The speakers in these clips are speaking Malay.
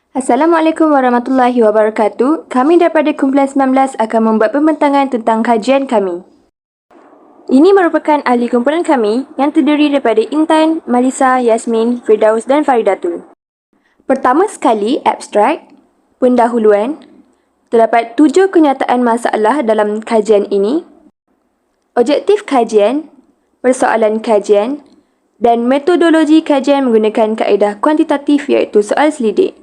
Assalamualaikum warahmatullahi wabarakatuh. Kami daripada Kumpulan 19 akan membuat pembentangan tentang kajian kami. Ini merupakan ahli kumpulan kami yang terdiri daripada Intan, Malisa, Yasmin, Firdaus dan Faridatul. Pertama sekali, abstrak, pendahuluan. Terdapat 7 kenyataan masalah dalam kajian ini. Objektif kajian, persoalan kajian dan metodologi kajian menggunakan kaedah kuantitatif iaitu soal selidik.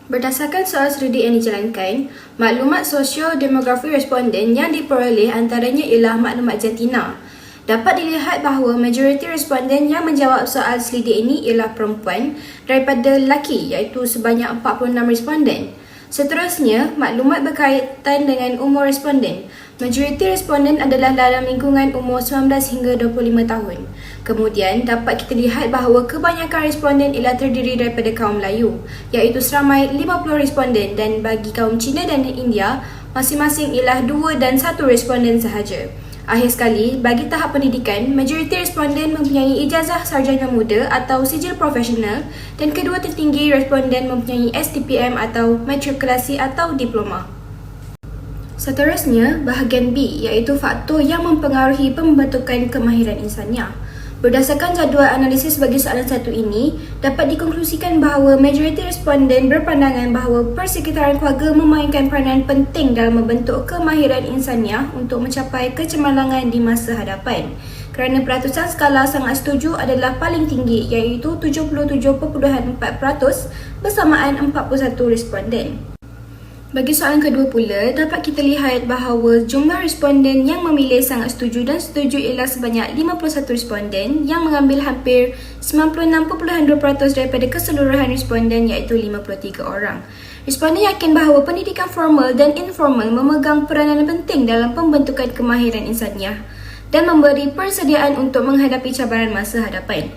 Berdasarkan soal selidik yang dijalankan, maklumat sosio-demografi responden yang diperoleh antaranya ialah maklumat jantina. Dapat dilihat bahawa majoriti responden yang menjawab soal selidik ini ialah perempuan daripada lelaki iaitu sebanyak 46 responden. Seterusnya, maklumat berkaitan dengan umur responden. Majoriti responden adalah dalam lingkungan umur 19 hingga 25 tahun. Kemudian, dapat kita lihat bahawa kebanyakan responden ialah terdiri daripada kaum Melayu, iaitu seramai 50 responden, dan bagi kaum Cina dan India, masing-masing ialah 2 dan 1 responden sahaja. Akhir sekali, bagi tahap pendidikan, majoriti responden mempunyai ijazah sarjana muda atau sijil profesional dan kedua tertinggi responden mempunyai STPM atau matrikulasi atau diploma. Seterusnya, bahagian B iaitu faktor yang mempengaruhi pembentukan kemahiran insaniah. Berdasarkan jadual analisis bagi soalan satu ini, dapat dikonklusikan bahawa majoriti responden berpandangan bahawa persekitaran keluarga memainkan peranan penting dalam membentuk kemahiran insaniah untuk mencapai kecemerlangan di masa hadapan. Kerana peratusan skala sangat setuju adalah paling tinggi iaitu 77.4% bersamaan 41 responden. Bagi soalan kedua pula, dapat kita lihat bahawa jumlah responden yang memilih sangat setuju dan setuju ialah sebanyak 51 responden yang mengambil hampir 96.2% daripada keseluruhan responden iaitu 53 orang. Responden yakin bahawa pendidikan formal dan informal memegang peranan penting dalam pembentukan kemahiran insaniah dan memberi persediaan untuk menghadapi cabaran masa hadapan.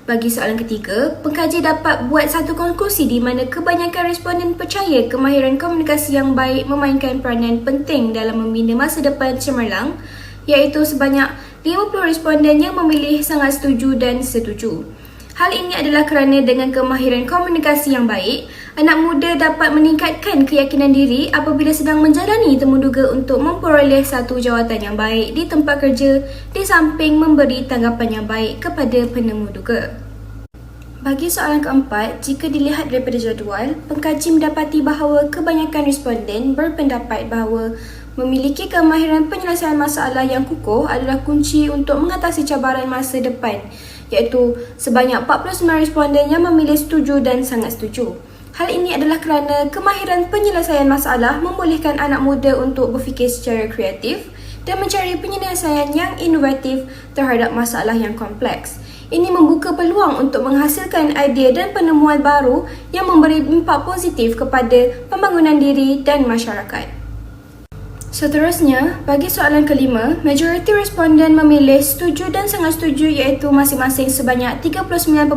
Bagi soalan ketiga, pengkaji dapat buat satu konklusi di mana kebanyakan responden percaya kemahiran komunikasi yang baik memainkan peranan penting dalam membina masa depan cemerlang, iaitu sebanyak 50 responden yang memilih sangat setuju dan setuju. Hal ini adalah kerana dengan kemahiran komunikasi yang baik, anak muda dapat meningkatkan keyakinan diri apabila sedang menjalani temuduga untuk memperoleh satu jawatan yang baik di tempat kerja di samping memberi tanggapan yang baik kepada penemuduga. Bagi soalan keempat, jika dilihat daripada jadual, pengkaji mendapati bahawa kebanyakan responden berpendapat bahawa memiliki kemahiran penyelesaian masalah yang kukuh adalah kunci untuk mengatasi cabaran masa depan, iaitu sebanyak 49 responden yang memilih setuju dan sangat setuju. Hal ini adalah kerana kemahiran penyelesaian masalah membolehkan anak muda untuk berfikir secara kreatif dan mencari penyelesaian yang inovatif terhadap masalah yang kompleks. Ini membuka peluang untuk menghasilkan idea dan penemuan baru yang memberi impak positif kepada pembangunan diri dan masyarakat. Seterusnya, bagi soalan kelima, majoriti responden memilih setuju dan sangat setuju iaitu masing-masing sebanyak 39.6%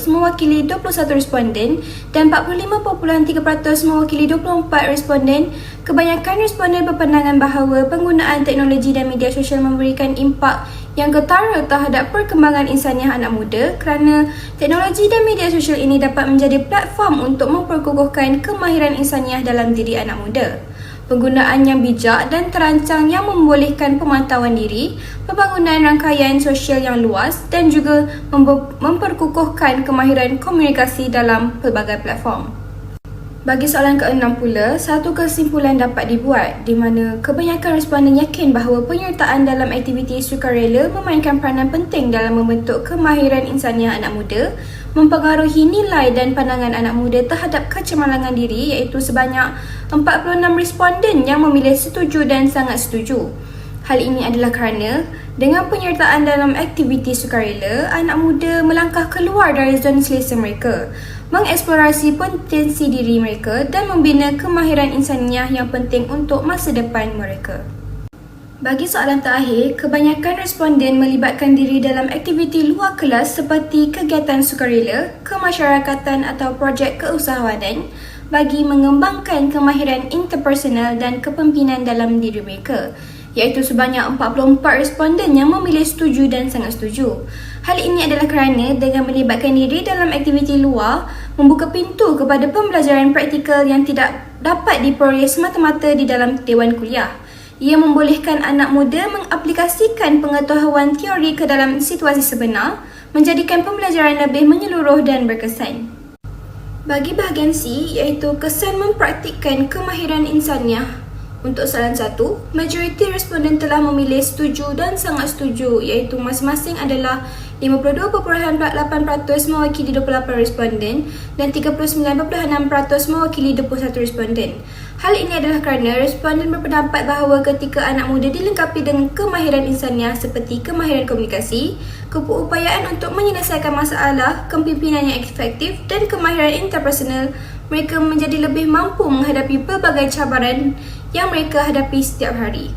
mewakili 21 responden dan 45.3% mewakili 24 responden. Kebanyakan responden berpandangan bahawa penggunaan teknologi dan media sosial memberikan impak yang ketara terhadap perkembangan insaniah anak muda kerana teknologi dan media sosial ini dapat menjadi platform untuk memperkukuhkan kemahiran insaniah dalam diri anak muda. Penggunaan yang bijak dan terancang yang membolehkan pemantauan diri, pembangunan rangkaian sosial yang luas dan juga memperkukuhkan kemahiran komunikasi dalam pelbagai platform. Bagi soalan ke-6 pula, satu kesimpulan dapat dibuat di mana kebanyakan responden yakin bahawa penyertaan dalam aktiviti sukarela memainkan peranan penting dalam membentuk kemahiran insaniah anak muda, mempengaruhi nilai dan pandangan anak muda terhadap kecemerlangan diri iaitu sebanyak 46 responden yang memilih setuju dan sangat setuju. Hal ini adalah kerana dengan penyertaan dalam aktiviti sukarela, anak muda melangkah keluar dari zon selesa mereka, mengeksplorasi potensi diri mereka dan membina kemahiran insaniah yang penting untuk masa depan mereka. Bagi soalan terakhir, kebanyakan responden melibatkan diri dalam aktiviti luar kelas seperti kegiatan sukarela, kemasyarakatan atau projek keusahawanan bagi mengembangkan kemahiran interpersonal dan kepimpinan dalam diri mereka, iaitu sebanyak 44 responden yang memilih setuju dan sangat setuju. Hal ini adalah kerana dengan melibatkan diri dalam aktiviti luar, membuka pintu kepada pembelajaran praktikal yang tidak dapat diperoleh semata-mata di dalam dewan kuliah. Ia membolehkan anak muda mengaplikasikan pengetahuan teori ke dalam situasi sebenar, menjadikan pembelajaran lebih menyeluruh dan berkesan. Bagi bahagian C, iaitu kesan mempraktikkan kemahiran insaniah. Untuk soalan 1, majoriti responden telah memilih setuju dan sangat setuju, iaitu masing-masing adalah 52.8% mewakili 28 responden dan 39.6% mewakili 21 responden. Hal ini adalah kerana responden berpendapat bahawa ketika anak muda dilengkapi dengan kemahiran insaniah seperti kemahiran komunikasi, keupayaan untuk menyelesaikan masalah, kepimpinan yang efektif dan kemahiran interpersonal, mereka menjadi lebih mampu menghadapi pelbagai cabaran yang mereka hadapi setiap hari.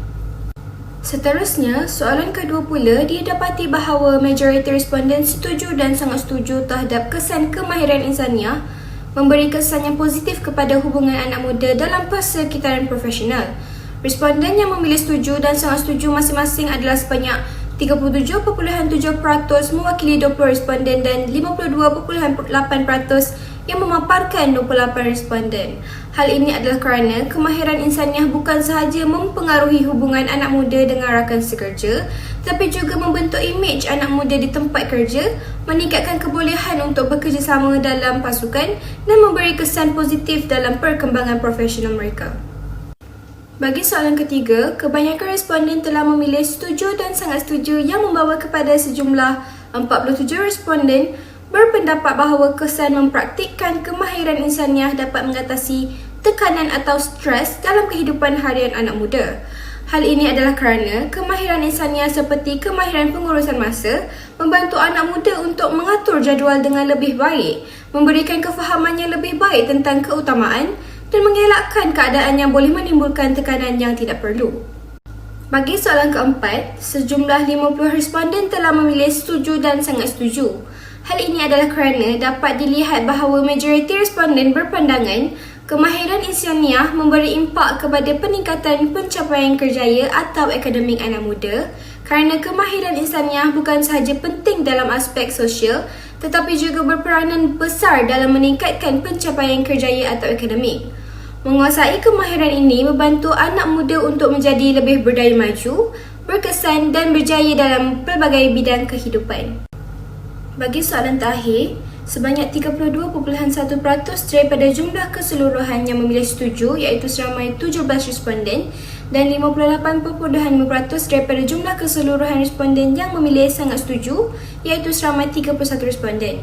Seterusnya, soalan kedua pula didapati bahawa majoriti responden setuju dan sangat setuju terhadap kesan kemahiran insaniah memberi kesan yang positif kepada hubungan anak muda dalam persekitaran profesional. Responden yang memilih setuju dan sangat setuju masing-masing adalah sebanyak 37.7% mewakili 20 responden dan 52.8% yang memaparkan 28 responden. Hal ini adalah kerana kemahiran insaniah bukan sahaja mempengaruhi hubungan anak muda dengan rakan sekerja, tetapi juga membentuk imej anak muda di tempat kerja, meningkatkan kebolehan untuk bekerjasama dalam pasukan dan memberi kesan positif dalam perkembangan profesional mereka. Bagi soalan ketiga, kebanyakan responden telah memilih setuju dan sangat setuju yang membawa kepada sejumlah 47 responden berpendapat bahawa kesan mempraktikkan kemahiran insaniah dapat mengatasi tekanan atau stres dalam kehidupan harian anak muda. Hal ini adalah kerana kemahiran insaniah seperti kemahiran pengurusan masa membantu anak muda untuk mengatur jadual dengan lebih baik, memberikan kefahaman yang lebih baik tentang keutamaan dan mengelakkan keadaan yang boleh menimbulkan tekanan yang tidak perlu. Bagi soalan keempat, sejumlah 50 responden telah memilih setuju dan sangat setuju. Hal ini adalah kerana dapat dilihat bahawa majoriti responden berpandangan kemahiran insaniah memberi impak kepada peningkatan pencapaian kerjaya atau akademik anak muda kerana kemahiran insaniah bukan sahaja penting dalam aspek sosial tetapi juga berperanan besar dalam meningkatkan pencapaian kerjaya atau akademik. Menguasai kemahiran ini membantu anak muda untuk menjadi lebih berdaya maju, berkesan dan berjaya dalam pelbagai bidang kehidupan. Bagi soalan terakhir, sebanyak 32.1% daripada jumlah keseluruhan yang memilih setuju iaitu seramai 17 responden dan 58.5% daripada jumlah keseluruhan responden yang memilih sangat setuju iaitu seramai 31 responden.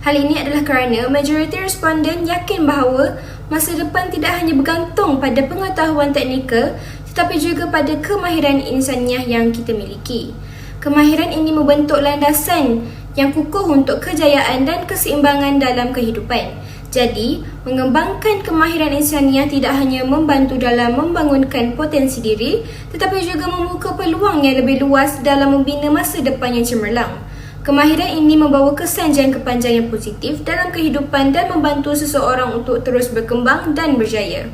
Hal ini adalah kerana majoriti responden yakin bahawa masa depan tidak hanya bergantung pada pengetahuan teknikal tetapi juga pada kemahiran insaniah yang kita miliki. Kemahiran ini membentuk landasan yang kukuh untuk kejayaan dan keseimbangan dalam kehidupan. Jadi, mengembangkan kemahiran insaniah tidak hanya membantu dalam membangunkan potensi diri, tetapi juga membuka peluang yang lebih luas dalam membina masa depan yang cemerlang. Kemahiran ini membawa kesan jangka panjang yang positif dalam kehidupan dan membantu seseorang untuk terus berkembang dan berjaya.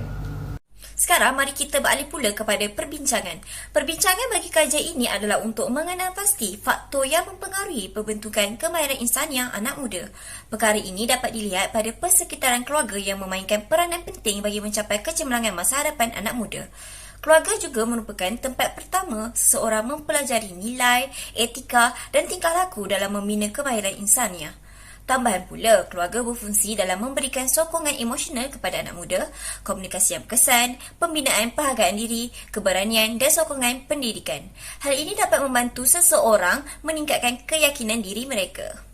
Sekarang mari kita beralih pula kepada perbincangan. Perbincangan bagi kajian ini adalah untuk mengenal pasti faktor yang mempengaruhi pembentukan kemahiran insaniah anak muda. Perkara ini dapat dilihat pada persekitaran keluarga yang memainkan peranan penting bagi mencapai kecemerlangan masa hadapan anak muda. Keluarga juga merupakan tempat pertama seseorang mempelajari nilai, etika dan tingkah laku dalam membina kemahiran insaniah. Tambahan pula, keluarga berfungsi dalam memberikan sokongan emosional kepada anak muda, komunikasi yang berkesan, pembinaan penghargaan diri, keberanian dan sokongan pendidikan. Hal ini dapat membantu seseorang meningkatkan keyakinan diri mereka.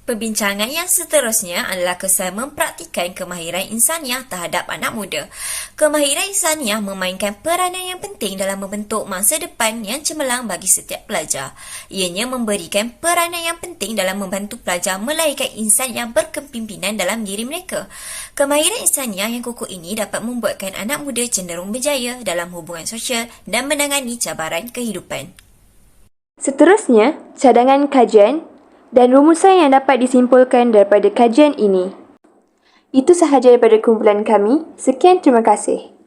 Perbincangan yang seterusnya adalah kesan mempraktikkan kemahiran insaniah terhadap anak muda. Kemahiran insaniah memainkan peranan yang penting dalam membentuk masa depan yang cemerlang bagi setiap pelajar. Ianya memberikan peranan yang penting dalam membantu pelajar melahirkan insan yang berkepimpinan dalam diri mereka. Kemahiran insaniah yang kukuh ini dapat membuatkan anak muda cenderung berjaya dalam hubungan sosial dan menangani cabaran kehidupan. Seterusnya, cadangan kajian dan rumusan yang dapat disimpulkan daripada kajian ini. Itu sahaja daripada kumpulan kami. Sekian, terima kasih.